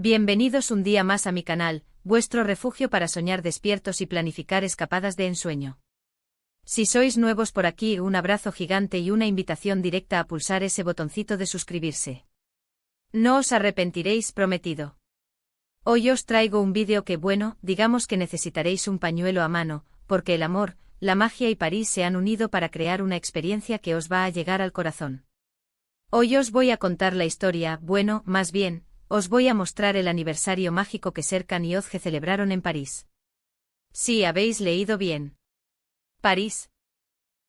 Bienvenidos un día más a mi canal, vuestro refugio para soñar despiertos y planificar escapadas de ensueño. Si sois nuevos por aquí, un abrazo gigante y una invitación directa a pulsar ese botoncito de suscribirse. No os arrepentiréis, prometido. Hoy os traigo un vídeo que, digamos que necesitaréis un pañuelo a mano, porque el amor, la magia y París se han unido para crear una experiencia que os va a llegar al corazón. Hoy os voy a contar la historia, más bien, os voy a mostrar el aniversario mágico que Serkan y Özge celebraron en París. Sí, habéis leído bien. París.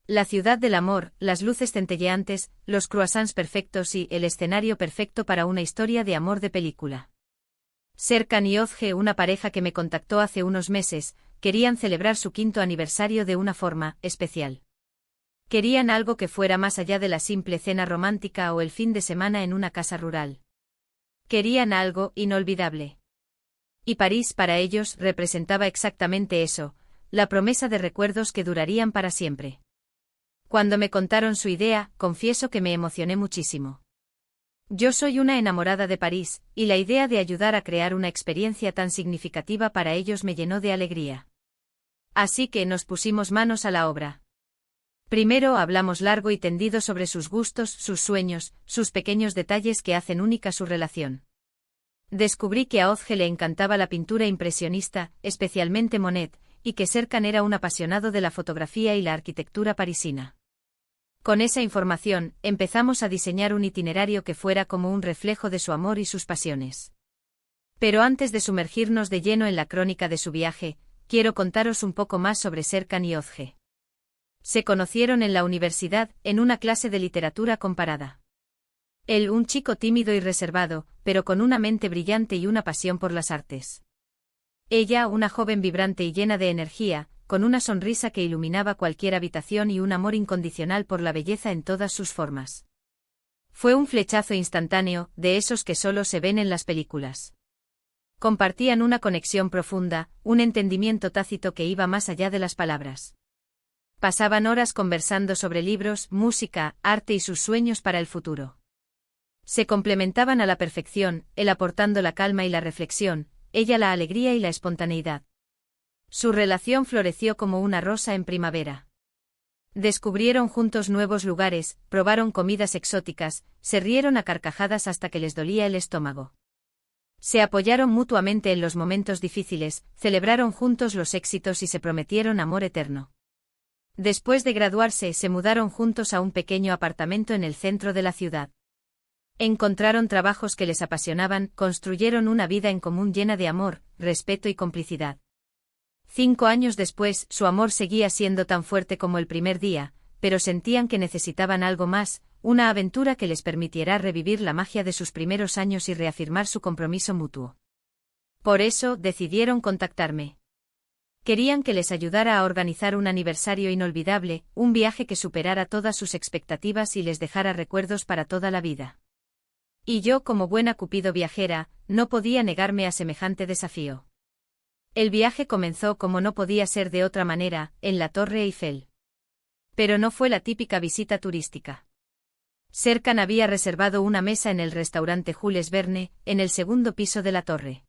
La ciudad del amor, las luces centelleantes, los croissants perfectos y el escenario perfecto para una historia de amor de película. Serkan y Özge, una pareja que me contactó hace unos meses, querían celebrar su 5º aniversario de una forma especial. Querían algo que fuera más allá de la simple cena romántica o el fin de semana en una casa rural. Querían algo inolvidable. Y París para ellos representaba exactamente eso, la promesa de recuerdos que durarían para siempre. Cuando me contaron su idea, confieso que me emocioné muchísimo. Yo soy una enamorada de París, y la idea de ayudar a crear una experiencia tan significativa para ellos me llenó de alegría. Así que nos pusimos manos a la obra. Primero hablamos largo y tendido sobre sus gustos, sus sueños, sus pequeños detalles que hacen única su relación. Descubrí que a Özge le encantaba la pintura impresionista, especialmente Monet, y que Serkan era un apasionado de la fotografía y la arquitectura parisina. Con esa información, empezamos a diseñar un itinerario que fuera como un reflejo de su amor y sus pasiones. Pero antes de sumergirnos de lleno en la crónica de su viaje, quiero contaros un poco más sobre Serkan y Özge. Se conocieron en la universidad, en una clase de literatura comparada. Él, un chico tímido y reservado, pero con una mente brillante y una pasión por las artes. Ella, una joven vibrante y llena de energía, con una sonrisa que iluminaba cualquier habitación y un amor incondicional por la belleza en todas sus formas. Fue un flechazo instantáneo, de esos que solo se ven en las películas. Compartían una conexión profunda, un entendimiento tácito que iba más allá de las palabras. Pasaban horas conversando sobre libros, música, arte y sus sueños para el futuro. Se complementaban a la perfección, él aportando la calma y la reflexión, ella la alegría y la espontaneidad. Su relación floreció como una rosa en primavera. Descubrieron juntos nuevos lugares, probaron comidas exóticas, se rieron a carcajadas hasta que les dolía el estómago. Se apoyaron mutuamente en los momentos difíciles, celebraron juntos los éxitos y se prometieron amor eterno. Después de graduarse, se mudaron juntos a un pequeño apartamento en el centro de la ciudad. Encontraron trabajos que les apasionaban, construyeron una vida en común llena de amor, respeto y complicidad. 5 años después, su amor seguía siendo tan fuerte como el primer día, pero sentían que necesitaban algo más, una aventura que les permitiera revivir la magia de sus primeros años y reafirmar su compromiso mutuo. Por eso, decidieron contactarme. Querían que les ayudara a organizar un aniversario inolvidable, un viaje que superara todas sus expectativas y les dejara recuerdos para toda la vida. Y yo, como buena Cupido viajera, no podía negarme a semejante desafío. El viaje comenzó como no podía ser de otra manera, en la Torre Eiffel. Pero no fue la típica visita turística. Serkan había reservado una mesa en el restaurante Jules Verne, en el 2º piso de la torre.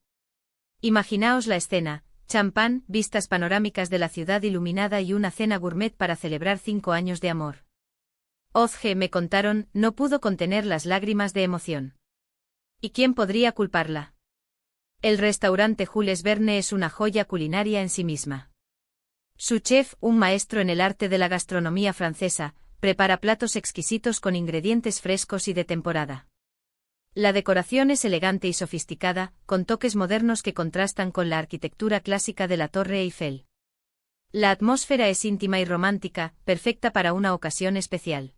Imaginaos la escena: champán, vistas panorámicas de la ciudad iluminada y una cena gourmet para celebrar 5 años de amor. Özge, me contaron, no pudo contener las lágrimas de emoción. ¿Y quién podría culparla? El restaurante Jules Verne es una joya culinaria en sí misma. Su chef, un maestro en el arte de la gastronomía francesa, prepara platos exquisitos con ingredientes frescos y de temporada. La decoración es elegante y sofisticada, con toques modernos que contrastan con la arquitectura clásica de la Torre Eiffel. La atmósfera es íntima y romántica, perfecta para una ocasión especial.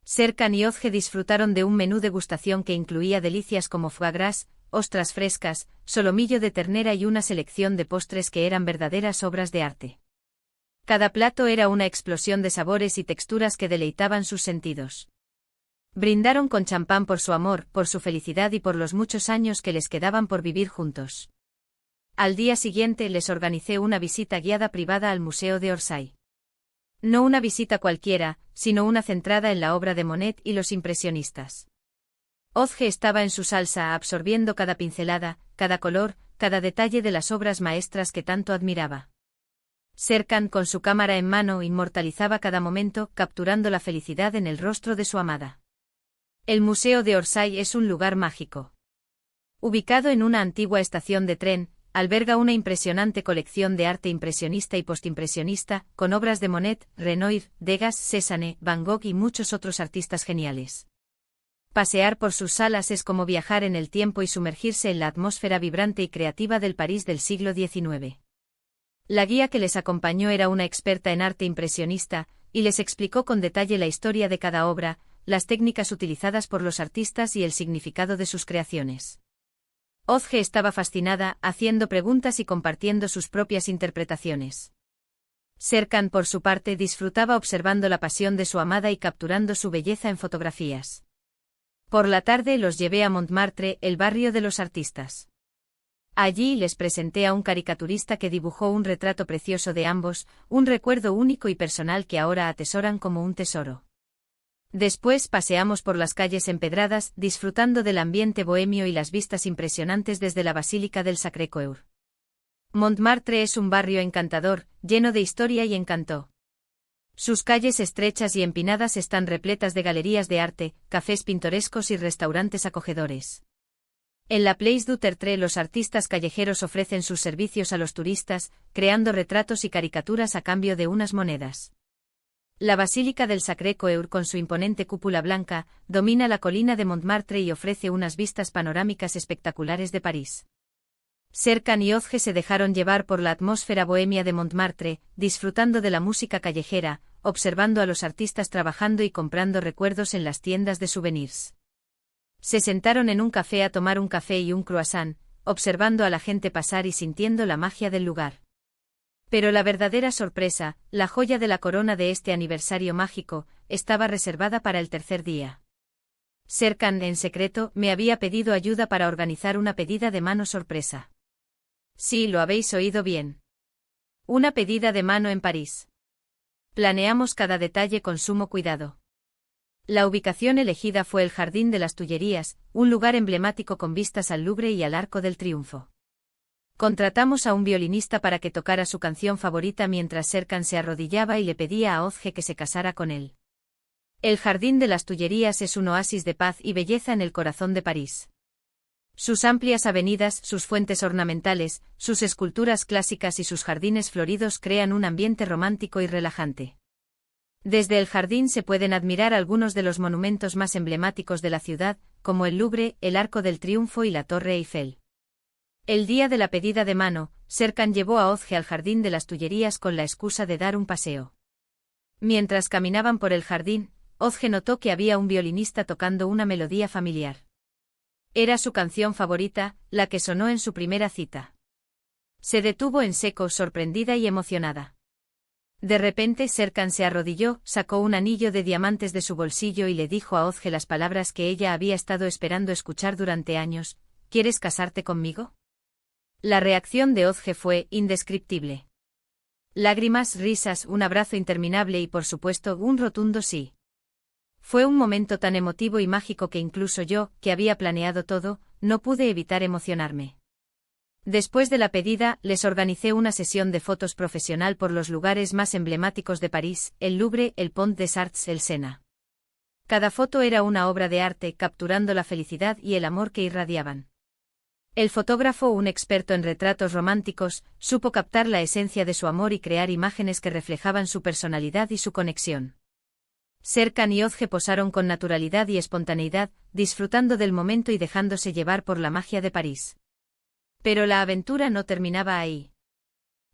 Serkan y Özge disfrutaron de un menú degustación que incluía delicias como foie gras, ostras frescas, solomillo de ternera y una selección de postres que eran verdaderas obras de arte. Cada plato era una explosión de sabores y texturas que deleitaban sus sentidos. Brindaron con champán por su amor, por su felicidad y por los muchos años que les quedaban por vivir juntos. Al día siguiente les organicé una visita guiada privada al Museo de Orsay. No una visita cualquiera, sino una centrada en la obra de Monet y los impresionistas. Ozge estaba en su salsa, absorbiendo cada pincelada, cada color, cada detalle de las obras maestras que tanto admiraba. Serkan, con su cámara en mano, inmortalizaba cada momento, capturando la felicidad en el rostro de su amada. El Museo de Orsay es un lugar mágico. Ubicado en una antigua estación de tren, alberga una impresionante colección de arte impresionista y postimpresionista, con obras de Monet, Renoir, Degas, Cézanne, Van Gogh y muchos otros artistas geniales. Pasear por sus salas es como viajar en el tiempo y sumergirse en la atmósfera vibrante y creativa del París del siglo XIX. La guía que les acompañó era una experta en arte impresionista, y les explicó con detalle la historia de cada obra, las técnicas utilizadas por los artistas y el significado de sus creaciones. Ozge estaba fascinada, haciendo preguntas y compartiendo sus propias interpretaciones. Serkan, por su parte, disfrutaba observando la pasión de su amada y capturando su belleza en fotografías. Por la tarde los llevé a Montmartre, el barrio de los artistas. Allí les presenté a un caricaturista que dibujó un retrato precioso de ambos, un recuerdo único y personal que ahora atesoran como un tesoro. Después paseamos por las calles empedradas, disfrutando del ambiente bohemio y las vistas impresionantes desde la Basílica del Sacré-Cœur. Montmartre es un barrio encantador, lleno de historia y encanto. Sus calles estrechas y empinadas están repletas de galerías de arte, cafés pintorescos y restaurantes acogedores. En la Place du Tertre los artistas callejeros ofrecen sus servicios a los turistas, creando retratos y caricaturas a cambio de unas monedas. La Basílica del Sacré-Cœur, con su imponente cúpula blanca, domina la colina de Montmartre y ofrece unas vistas panorámicas espectaculares de París. Serkan y Ozge se dejaron llevar por la atmósfera bohemia de Montmartre, disfrutando de la música callejera, observando a los artistas trabajando y comprando recuerdos en las tiendas de souvenirs. Se sentaron en un café a tomar un café y un croissant, observando a la gente pasar y sintiendo la magia del lugar. Pero la verdadera sorpresa, la joya de la corona de este aniversario mágico, estaba reservada para el tercer día. Serkan, en secreto, me había pedido ayuda para organizar una pedida de mano sorpresa. Sí, lo habéis oído bien. Una pedida de mano en París. Planeamos cada detalle con sumo cuidado. La ubicación elegida fue el Jardín de las Tullerías, un lugar emblemático con vistas al Louvre y al Arco del Triunfo. Contratamos a un violinista para que tocara su canción favorita mientras Serkan se arrodillaba y le pedía a Ozge que se casara con él. El Jardín de las Tullerías es un oasis de paz y belleza en el corazón de París. Sus amplias avenidas, sus fuentes ornamentales, sus esculturas clásicas y sus jardines floridos crean un ambiente romántico y relajante. Desde el jardín se pueden admirar algunos de los monumentos más emblemáticos de la ciudad, como el Louvre, el Arco del Triunfo y la Torre Eiffel. El día de la pedida de mano, Serkan llevó a Ozge al Jardín de las Tullerías con la excusa de dar un paseo. Mientras caminaban por el jardín, Ozge notó que había un violinista tocando una melodía familiar. Era su canción favorita, la que sonó en su primera cita. Se detuvo en seco, sorprendida y emocionada. De repente Serkan se arrodilló, sacó un anillo de diamantes de su bolsillo y le dijo a Ozge las palabras que ella había estado esperando escuchar durante años: ¿quieres casarte conmigo? La reacción de Ozge fue indescriptible. Lágrimas, risas, un abrazo interminable y por supuesto un rotundo sí. Fue un momento tan emotivo y mágico que incluso yo, que había planeado todo, no pude evitar emocionarme. Después de la pedida, les organicé una sesión de fotos profesional por los lugares más emblemáticos de París, el Louvre, el Pont des Arts, el Sena. Cada foto era una obra de arte, capturando la felicidad y el amor que irradiaban. El fotógrafo, un experto en retratos románticos, supo captar la esencia de su amor y crear imágenes que reflejaban su personalidad y su conexión. Serkan y Ozge posaron con naturalidad y espontaneidad, disfrutando del momento y dejándose llevar por la magia de París. Pero la aventura no terminaba ahí.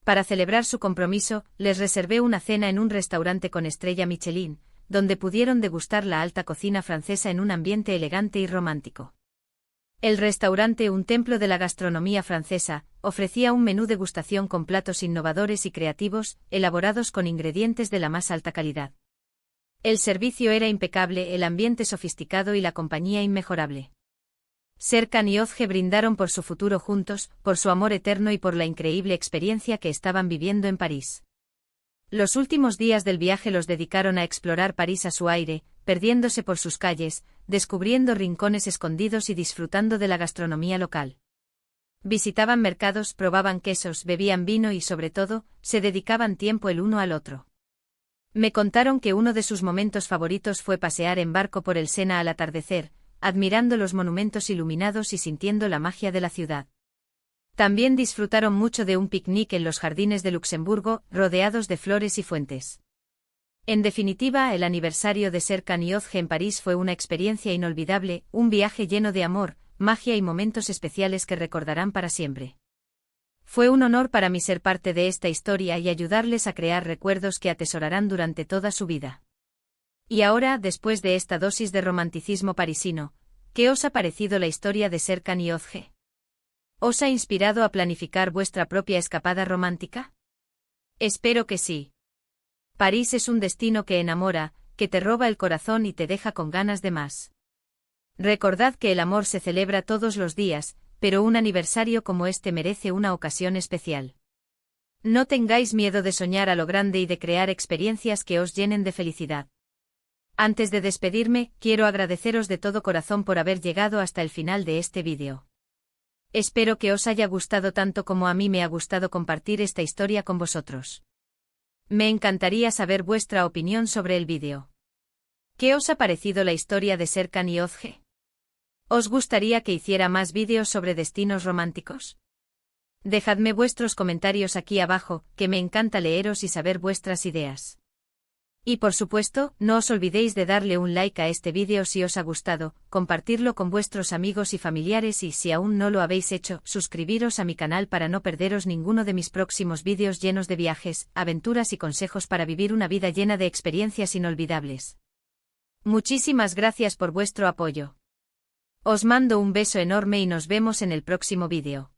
Para celebrar su compromiso, les reservé una cena en un restaurante con estrella Michelin, donde pudieron degustar la alta cocina francesa en un ambiente elegante y romántico. El restaurante, un templo de la gastronomía francesa, ofrecía un menú degustación con platos innovadores y creativos, elaborados con ingredientes de la más alta calidad. El servicio era impecable, el ambiente sofisticado y la compañía inmejorable. Serkan y Ozge brindaron por su futuro juntos, por su amor eterno y por la increíble experiencia que estaban viviendo en París. Los últimos días del viaje los dedicaron a explorar París a su aire, perdiéndose por sus calles, descubriendo rincones escondidos y disfrutando de la gastronomía local. Visitaban mercados, probaban quesos, bebían vino y, sobre todo, se dedicaban tiempo el uno al otro. Me contaron que uno de sus momentos favoritos fue pasear en barco por el Sena al atardecer, admirando los monumentos iluminados y sintiendo la magia de la ciudad. También disfrutaron mucho de un picnic en los jardines de Luxemburgo, rodeados de flores y fuentes. En definitiva, el aniversario de Serkan Yozge en París fue una experiencia inolvidable, un viaje lleno de amor, magia y momentos especiales que recordarán para siempre. Fue un honor para mí ser parte de esta historia y ayudarles a crear recuerdos que atesorarán durante toda su vida. Y ahora, después de esta dosis de romanticismo parisino, ¿qué os ha parecido la historia de Serkan Yozge? ¿Os ha inspirado a planificar vuestra propia escapada romántica? Espero que sí. París es un destino que enamora, que te roba el corazón y te deja con ganas de más. Recordad que el amor se celebra todos los días, pero un aniversario como este merece una ocasión especial. No tengáis miedo de soñar a lo grande y de crear experiencias que os llenen de felicidad. Antes de despedirme, quiero agradeceros de todo corazón por haber llegado hasta el final de este vídeo. Espero que os haya gustado tanto como a mí me ha gustado compartir esta historia con vosotros. Me encantaría saber vuestra opinión sobre el vídeo. ¿Qué os ha parecido la historia de Serkan Yozge? ¿Os gustaría que hiciera más vídeos sobre destinos románticos? Dejadme vuestros comentarios aquí abajo, que me encanta leeros y saber vuestras ideas. Y por supuesto, no os olvidéis de darle un like a este vídeo si os ha gustado, compartirlo con vuestros amigos y familiares y si aún no lo habéis hecho, suscribiros a mi canal para no perderos ninguno de mis próximos vídeos llenos de viajes, aventuras y consejos para vivir una vida llena de experiencias inolvidables. Muchísimas gracias por vuestro apoyo. Os mando un beso enorme y nos vemos en el próximo vídeo.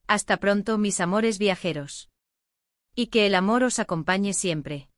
Hasta pronto, mis amores viajeros. Y que el amor os acompañe siempre.